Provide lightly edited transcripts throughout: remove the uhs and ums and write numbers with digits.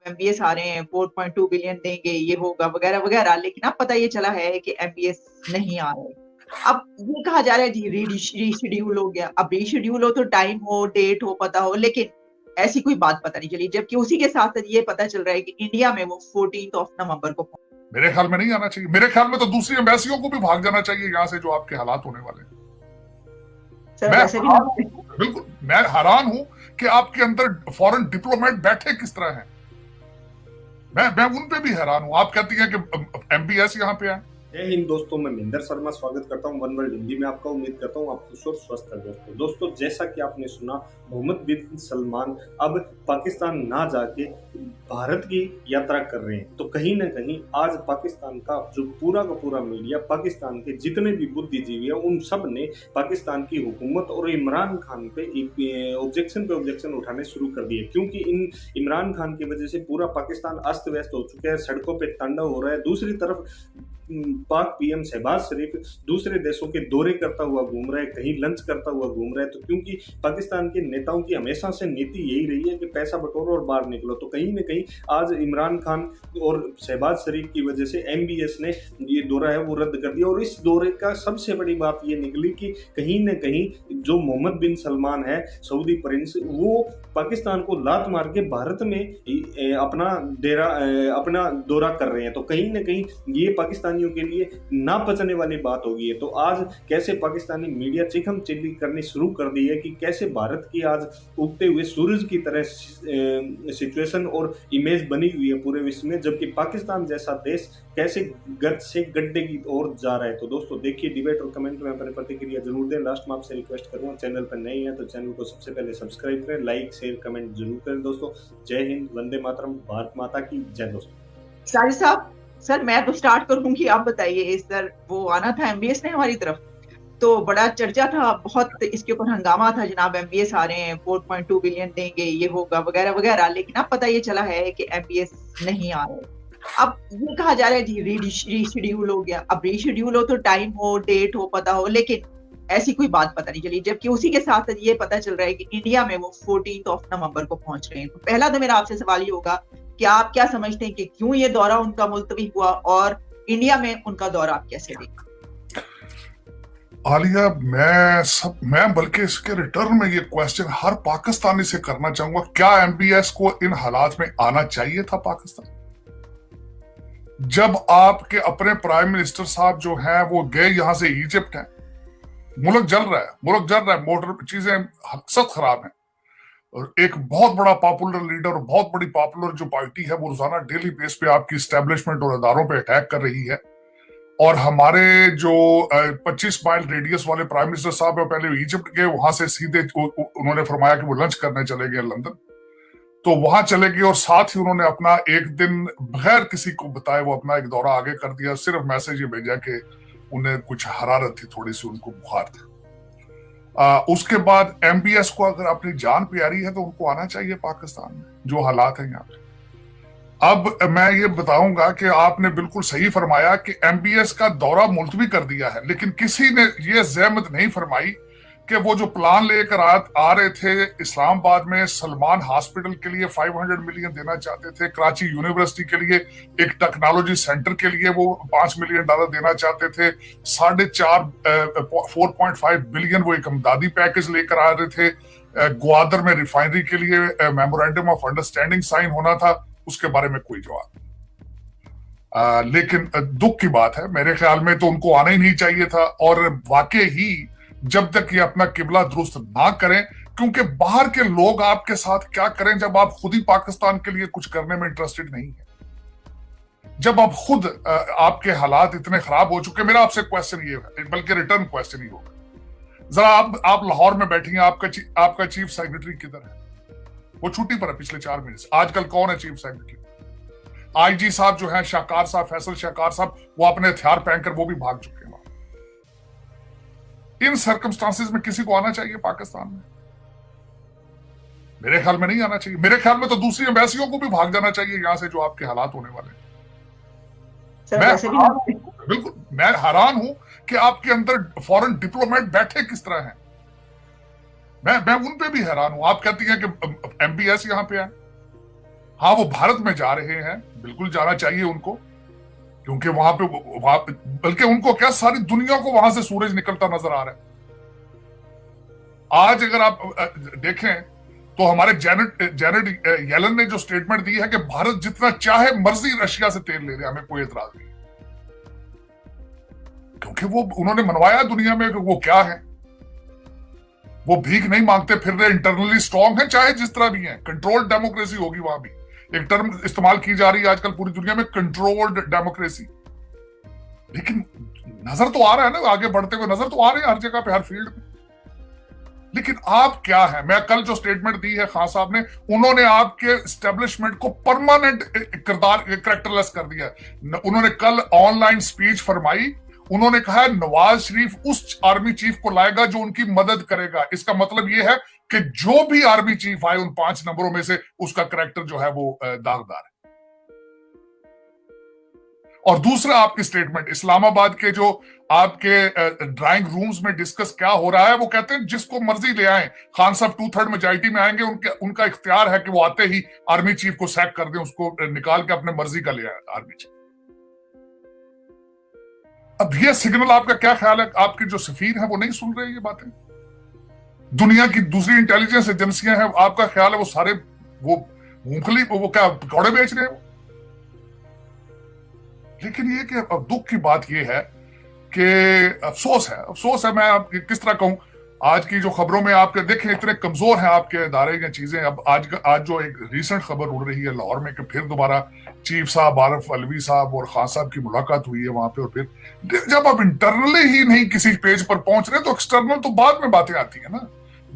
MBS आ रहे हैं, 4.2 billion देंगे, ये होगा वगैरह वगैरह, लेकिन अब पता ये चला है कि एमबीएस नहीं आ रहे। अब ये कहा जा रहा है जी रीशेड्यूल हो गया। अब रीशेड्यूल हो तो टाइम हो, डेट हो, पता हो, लेकिन ऐसी कोई बात पता नहीं चली, जबकि उसी के साथ ये पता चल रहा है कि इंडिया में वो 14 नवंबर को। मेरे ख्याल में नहीं आना चाहिए। मेरे ख्याल में तो दूसरी एम्बेसियों को भी भाग जाना चाहिए यहाँ से, जो आपके हालात होने वाले हैं। सर मैं वैसे भी बिल्कुल मैं हैरान हूं कि आपके अंदर फॉरेन डिप्लोमेट बैठे किस तरह हैं। मैं उन पे भी हैरान हूं। आप कहती हैं कि एमबीएस यहाँ पे है। जय हिंद दोस्तों, मैं महेंद्र शर्मा स्वागत करता हूं वन वर्ल्ड हिंदी में आपका। उम्मीद करता हूं आप खुश और स्वस्थ हैं। दोस्तों जैसा कि आपने सुना, मोहम्मद बिन सलमान अब पाकिस्तान ना जाके भारत की यात्रा कर रहे हैं। तो कहीं ना कहीं आज पाकिस्तान का जो पूरा का पूरा मीडिया, पाकिस्तान के जितने भी बुद्धिजीवी हैं, उन सब ने पाकिस्तान की हुकूमत और इमरान खान पे ऑब्जेक्शन उठाने शुरू कर दिए, क्योंकि इन इमरान खान की वजह से पूरा पाकिस्तान अस्त व्यस्त हो चुका है, सड़कों पे तांडव हो रहा है। दूसरी तरफ पाक पीएम शहबाज शरीफ दूसरे देशों के दौरे करता हुआ घूम रहा है, कहीं लंच करता हुआ घूम रहा है। तो क्योंकि पाकिस्तान के नेताओं की हमेशा से नीति यही रही है कि पैसा बटोरो और बाहर निकलो, तो कहीं ना कहीं आज इमरान खान और शहबाज शरीफ की वजह से एमबीएस ने ये दौरा है वो रद्द कर दिया। और इस दौरे का सबसे बड़ी बात ये निकली कि कहीं ना कहीं जो मोहम्मद बिन सलमान है, सऊदी प्रिंस, वो पाकिस्तान को लात मार के भारत में अपना दौरा कर रहे हैं। तो कहीं ना कहीं ये पाकिस्तानियों के लिए ना पचने वाली बात हो गई है। तो आज कैसे पाकिस्तानी मीडिया चिकम चिल्ली करनी शुरू कर दी है कि कैसे भारत की आज उगते हुए सूरज की तरह सिचुएशन और इमेज बनी हुई है पूरे विश्व में, जबकि पाकिस्तान जैसा देश कैसे गर्द से गड्ढे की ओर जा रहा है। तो दोस्तों देखिए डिबेट और कमेंट में अपनी प्रतिक्रिया जरूर दें। लास्ट में आपसे रिक्वेस्ट करूंगा, चैनल पर नए हैं तो चैनल को सबसे पहले सब्सक्राइब करें, लाइक शेयर कमेंट जरूर करें। दोस्तों जय हिंद, वंदे मातरम, भारत माता की जय। दोस्तों साजिद साहब, सर मैं तो स्टार्ट करूंगी, आप बताइए। सर वो आना था एमबीएस ने हमारी तरफ, तो बड़ा चर्चा था, बहुत इसके ऊपर हंगामा था, जनाब एमबीएस आ रहे हैं, 4.2 बिलियन देंगे, ये होगा वगैरह वगैरह, लेकिन अब पता ये चला है कि एमबीएस नहीं आ रहे। अब ये कहा जा रहा है जी रीशेड्यूल हो गया। अब रीशेड्यूल हो तो टाइम हो, डेट हो, पता हो, लेकिन ऐसी कोई बात पता नहीं चली, जबकि उसी के साथ ये पता चल रहा है कि इंडिया में वो 14 नवंबर को पहुंच रहे हैं। तो पहला तो मेरा आपसे सवाल ये होगा कि आप क्या समझते हैं कि क्यों ये दौरा उनका मुलतवी हुआ, और इंडिया में उनका दौरा आप कैसे देखते? आलिया, मैं बल्कि इसके रिटर्न में ये क्वेश्चन हर पाकिस्तानी से करना चाहूंगा, क्या एमबीएस को इन हालात में आना चाहिए था पाकिस्तान? जब आपके अपने प्राइम मिनिस्टर साहब जो हैं वो गए यहां से इजिप्ट हैं, मुल्क जल रहा है, मोटर चीजें सख्त खराब हैं, और एक बहुत बड़ा पॉपुलर लीडर और बहुत बड़ी पॉपुलर जो पार्टी है वो रोजाना डेली बेस पे आपकी स्टैब्लिशमेंट और इदारों पे अटैक कर रही है। और हमारे जो 25 माइल रेडियस वाले प्राइम मिनिस्टर साहब है, पहले इजिप्ट गए, वहां से सीधे उन्होंने फरमाया कि वो लंच करने चले गए लंदन, तो वहां चले गए, और साथ ही उन्होंने अपना एक दिन बगैर किसी को बताए वो अपना एक दौरा आगे कर दिया। सिर्फ मैसेज ये भेजा कि उन्हें कुछ हरारत थी, थोड़ी सी उनको बुखार था। उसके बाद एमबीएस को अगर अपनी जान प्यारी है तो उनको आना चाहिए पाकिस्तान में, जो हालात हैं यहाँ पे। अब मैं ये बताऊंगा कि आपने बिल्कुल सही फरमाया कि एमबीएस का दौरा मुलतवी कर दिया है, लेकिन किसी ने ये जहमत नहीं फरमाई कि वो जो प्लान लेकर आ रहे थे, इस्लामाबाद में सलमान हॉस्पिटल के लिए 500 मिलियन देना चाहते थे, कराची यूनिवर्सिटी के लिए एक टेक्नोलॉजी सेंटर के लिए वो $5 मिलियन देना चाहते थे, 4.5 बिलियन वो एक इमदादी पैकेज लेकर आ रहे थे, ग्वादर में रिफाइनरी के लिए मेमोरेंडम ऑफ अंडरस्टैंडिंग साइन होना था, उसके बारे में कोई जवाब नहीं। लेकिन दुख की बात है, मेरे ख्याल में तो उनको आना ही नहीं चाहिए था। और वाकई ही जब तक ये अपना किबला दुरुस्त ना करें, क्योंकि बाहर के लोग आपके साथ क्या करें जब आप खुद ही पाकिस्तान के लिए कुछ करने में इंटरेस्टेड नहीं है, जब आप खुद आपके हालात इतने खराब हो चुके। मेरा आपसे क्वेश्चन ये है, बल्कि रिटर्न क्वेश्चन ही होगा, जरा आप लाहौर में बैठी हैं, आपका चीफ सेक्रेटरी किधर है? वो छुट्टी पर है पिछले 4 महीने से। आजकल कौन है चीफ सेक्रेटरी? आईजी साहब जो है, शाकार साहब, फैसल शाकार साहब, वो अपने हथियार पहनकर वो भी भाग चुके हैं। इन सर्कमस्टांसेस में किसी को आना चाहिए पाकिस्तान में? मेरे ख्याल में नहीं आना चाहिए। मेरे ख्याल में तो दूसरी एम्बेसियों को भी भाग जाना चाहिए यहां से, जो आपके हालात होने वाले हैं। बिल्कुल मैं हैरान हूं कि आपके अंदर फॉरेन डिप्लोमेट बैठे किस तरह हैं। मैं उन पे भी हैरान हूं। आप कहती हैं कि एमबीएस यहां पे है, हाँ, वो भारत में जा रहे हैं, बिल्कुल जाना चाहिए उनको, क्योंकि वहां पे बल्कि उनको क्या, सारी दुनिया को वहां से सूरज निकलता नजर आ रहा है। आज अगर आप देखें तो हमारे जेनेट येलन ने जो स्टेटमेंट दी है कि भारत जितना चाहे मर्जी रशिया से तेल ले ले, हमें कोई एतराज नहीं, क्योंकि वो उन्होंने मनवाया दुनिया में कि वो क्या है, वो भीख नहीं मांगते फिर रहे, इंटरनली स्ट्रांग है, चाहे जिस तरह भी है। कंट्रोल्ड डेमोक्रेसी होगी वहां भी, एक टर्म इस्तेमाल की जा रही है आजकल पूरी दुनिया में, कंट्रोल्ड डेमोक्रेसी। लेकिन नजर तो आ रहा है ना, आगे बढ़ते हुए नजर तो आ रहे हैं हर जगह पे, हर फील्ड में। लेकिन आप क्या है, मैं कल जो स्टेटमेंट दी है खान साहब ने, उन्होंने आपके एस्टेब्लिशमेंट को परमानेंट कैरेक्टरलेस कर दिया। उन्होंने कल ऑनलाइन स्पीच फरमाई, उन्होंने कहा नवाज शरीफ उस आर्मी चीफ को लाएगा जो उनकी मदद करेगा। इसका मतलब यह है कि जो भी आर्मी चीफ आए उन 5 नंबरों में से, उसका कैरेक्टर जो है वो दागदार है। और दूसरा आपकी स्टेटमेंट, इस्लामाबाद के जो आपके ड्राइंग रूम्स में डिस्कस क्या हो रहा है, वो कहते हैं जिसको मर्जी ले आए, खान साहब 2/3 मेजॉरिटी में आएंगे, उनका इख्तियार है कि वो आते ही आर्मी चीफ को सैक कर दें, उसको निकाल के अपने मर्जी का ले आए आर्मी चीफ। अब ये सिग्नल आपका क्या ख्याल है, आपके जो सफीर है वो नहीं सुन रहे ये बातें? दुनिया की दूसरी इंटेलिजेंस एजेंसियां हैं, आपका ख्याल है वो सारे वो मूंगफली वो क्या पकौड़े बेच रहे हैं? लेकिन ये कि अब दुख की बात ये है कि अफसोस है, मैं आप किस तरह कहूं, आज की जो खबरों में आपके देखें इतने कमजोर हैं आपके इदारे की चीजें। अब आज जो एक रीसेंट खबर उड़ रही है लाहौर में कि फिर दोबारा चीफ साहब आरिफ अलवी साहब और खान साहब की मुलाकात हुई है वहां पे, और फिर जब आप इंटरनली ही नहीं किसी पेज पर पहुंच रहे तो एक्सटर्नल तो बाद में बातें आती है ना।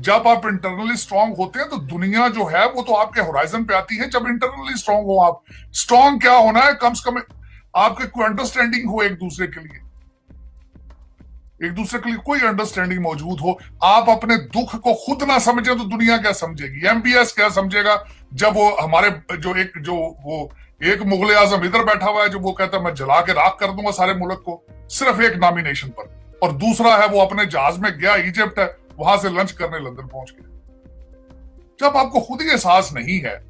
जब आप इंटरनली स्ट्रांग होते हैं तो दुनिया जो है वो तो आपके होराइजन पे आती है। जब इंटरनली स्ट्रांग हो आप, स्ट्रांग क्या होना है, कम से कम आपके कोई अंडरस्टैंडिंग हो एक दूसरे के लिए, कोई अंडरस्टैंडिंग मौजूद हो। आप अपने दुख को खुद ना समझे तो दुनिया क्या समझेगी, एमबीएस क्या समझेगा? जब वो हमारे वो एक मुगल आजम इधर बैठा हुआ है जो वो कहता है मैं जला के राख कर दूंगा सारे मुल्क को सिर्फ एक नॉमिनेशन पर, और दूसरा है वो अपने जहाज में गया, इजिप्ट है, वहां से लंच करने लंदन पहुंच गया। जब आपको खुद ही एहसास नहीं है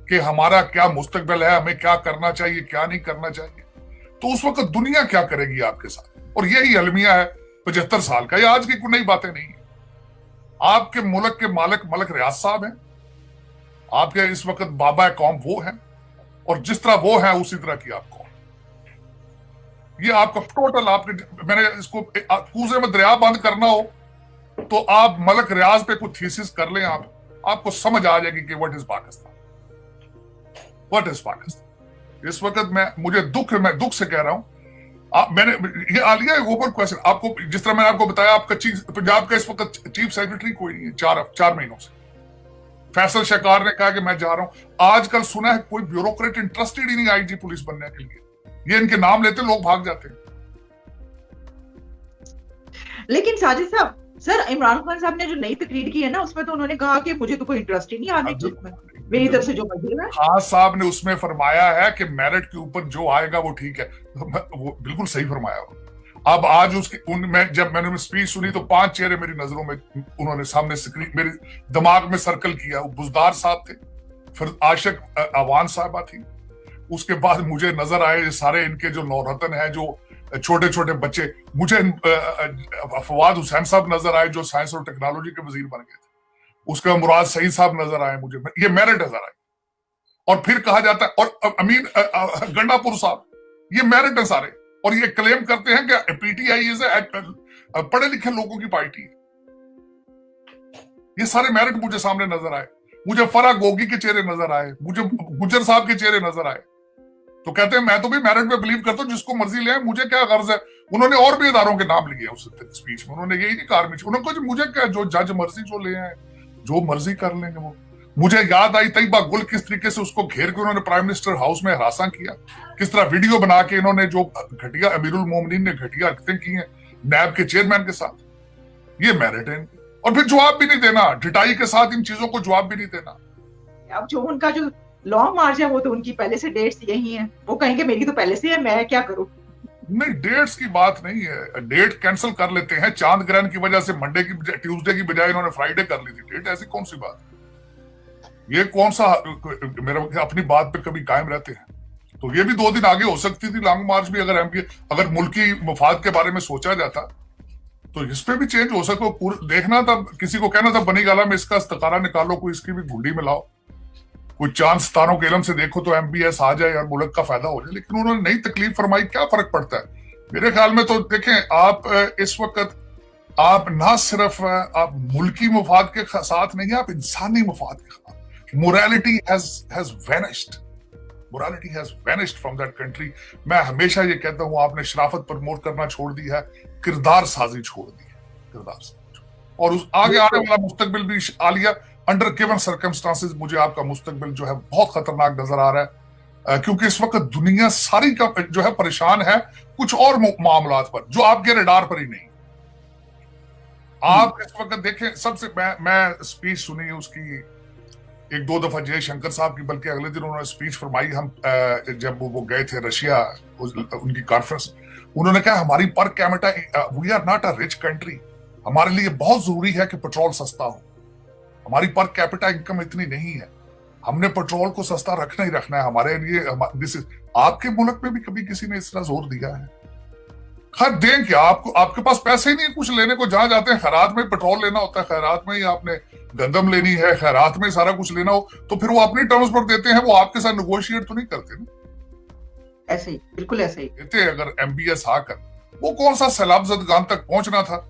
कि हमारा क्या मुस्तकबिल है, हमें क्या करना चाहिए, क्या नहीं करना चाहिए, तो उस वक्त दुनिया क्या करेगी आपके साथ? और यही अलमिया है 75 साल का, ये आज की कोई नई बातें नहीं है। आपके मुल्क के मालिक मलिक रियाज साहब हैं, आपके इस वक्त बाबा कौम वो है, और जिस तरह वो है उसी तरह की आप कौम। ये आपका टोटल, आपके मैंने इसको कूजे में दरिया बंद करना हो तो आप मलिक रियाज पे कुछ थीसिस कर लें, आपको समझ आ जाएगी कि what is Pakistan, what is Pakistan. इस वक्त मैं दुख से कह रहा हूं। मैंने ये आलिया एक ओपन क्वेश्चन आपको, जिस तरह मैंने आपको बताया, आपका पंजाब का इस वक्त चीफ सेक्रेटरी कोई नहीं है 4 महीनों से। फैसल शेकार ने कहा कि मैं जा रहा हूं। आजकल सुना है कोई ब्यूरोक्रेट इंटरेस्टेड ही नहीं आईजी पुलिस बनने के लिए, ये इनके नाम लेते लोग भाग जाते हैं। लेकिन साजिद साहब, सर इमरान खान साहब ने जो नई तकरीर की है ना, उसमें तो उन्होंने कहा कि मुझे तो कोई इंटरेस्ट ही नहीं आने की, मेरी तरफ से जो मर्जी है। खान साहब ने उसमें फरमाया है कि मेरिट के ऊपर जो आएगा वो ठीक है, वो बिल्कुल सही फरमाया। अब आज जब मैंने स्पीच सुनी तो 5 चेहरे मेरी नजरों में, उन्होंने सामने स्क्रीन मेरे दिमाग में सर्कल किया। बुजदार साहब थे, फिर आशिक अवान साहबा थी, उसके बाद मुझे नजर आए सारे इनके जो नौरतन है, जो छोटे छोटे बच्चे, मुझे फवाद हुसैन साहब नजर आए जो साइंस और टेक्नोलॉजी के वजीर बन गए थे, उसके बाद मुराद सईद साहब नजर आए मुझे, ये मेरिट नजर आई। और फिर कहा जाता है, और अमीन गंडापुर साहब, ये मेरिट है सारे, और ये क्लेम करते हैं कि पीटीआई इज पढ़े लिखे लोगों की पार्टी है। ये सारे मेरिट मुझे सामने नजर आए, मुझे फरा गोगी के चेहरे नजर आए, मुझे गुजर साहब के चेहरे नजर आए। तो कहते हैं मैं तो भी मेरिट में बिलीव करता हूं, जिसको मर्जी ले आए, मुझे क्या गर्ज है। उन्होंने और भी इदारों के नाम लिए उस स्पीच में, उन्होंने यही नहीं कहा आर्मी, उन्होंने कहा मुझे क्या, जो जज मर्जी जो ले आए, जो मर्जी कर लेंगे वो। मुझे याद आई तैयबा गुल किस तरीके से उसको घेर के उन्होंने प्राइम मिनिस्टर हाउस में हरासा किया, किस तरह वीडियो बना के इन्होंने जो घटिया, अमीरुल मोमिनीन ने घटिया हरकतें की हैं नैब के चेयरमैन के साथ। ये मेरिट है। और फिर जवाब भी नहीं देना, ढिटाई के साथ इन चीजों को जवाब भी नहीं देना। अब जो उनका जो लॉन्ग मार्च है वो तो उनकी पहले से डेट्स यही हैं, वो कहेंगे मेरी तो पहले से है, मैं क्या करूं। नहीं, डेट्स की बात नहीं है, डेट कैंसिल कर लेते हैं। चांद ग्रहण की वजह से ट्यूसडे की बजाय इन्होंने फ्राइडे कर ली थी डेट, ऐसी कौन सी बात है? ये कौन सा, मेरा अपनी बात पे कभी कायम रहते हैं? तो ये भी 2 दिन आगे हो सकती थी लॉन्ग मार्च भी, अगर मुल्की मफाद के बारे में सोचा जाता तो इस पे भी चेंज हो सको। देखना था, किसी को कहना था बनी गाला में इसका इस्तिखारा निकालो, कोई इसकी भी घुंडी में लाओ, कोई चांद सितारों के इलम से देखो तो MBS आ जाए और मुल्क का फायदा हो जाए। लेकिन उन्होंने नई तकलीफ फरमाई, क्या फर्क पड़ता है मेरे ख्याल में। तो देखें आप इस वक्त आप ना सिर्फ आप मुल्की मफाद के साथ नहीं, आप इंसानी मफाद के साथ। Morality has vanished, morality has vanished from that country. मैं हमेशा ये कहता हूं, आपने शराफत प्रमोट करना छोड़ दी है, किरदार साजी छोड़ दी है, किरदार साजी। और उस आगे आने वाला मुस्तकबिल भी आलिया, अंडर गिवन सर्कमस्टांसेस मुझे आपका मुस्तकबिल जो है बहुत खतरनाक नजर आ रहा है, क्योंकि इस वक्त दुनिया सारी का जो है परेशान है कुछ और मामलात पर जो आपके रडार पर ही नहीं। आप इस वक्त देखें, सबसे मैं स्पीच सुनी उसकी 1-2 दफा जयशंकर साहब की, बल्कि अगले दिन उन्होंने स्पीच फरमाई, हम जब वो गए थे रशिया उनकी कॉन्फ्रेंस, उन्होंने कहा हमारी per capita, we are not a rich country, हमारे लिए बहुत जरूरी है कि पेट्रोल सस्ता हो, हमारी पर कैपिटा इनकम इतनी नहीं है, हमने पेट्रोल को सस्ता रखना ही रखना है हमारे लिए। आपके मुल्क में भी कभी किसी ने इस तरह जोर दिया है? खैर दें क्या, आपके पास पैसे ही नहीं कुछ लेने को, जहां जाते हैं खैरात में पेट्रोल लेना होता है, खैरात में ही आपने गंदम लेनी है, खैरात में सारा कुछ लेना हो, तो फिर वो अपनी टर्म्स पर देते हैं, वो आपके साथ नेगोशिएट तो नहीं करते ना। ऐसे ही, बिल्कुल ऐसे ही देते अगर MBS आकर, वो कौन सा सैलाब जदगान तक पहुंचना था,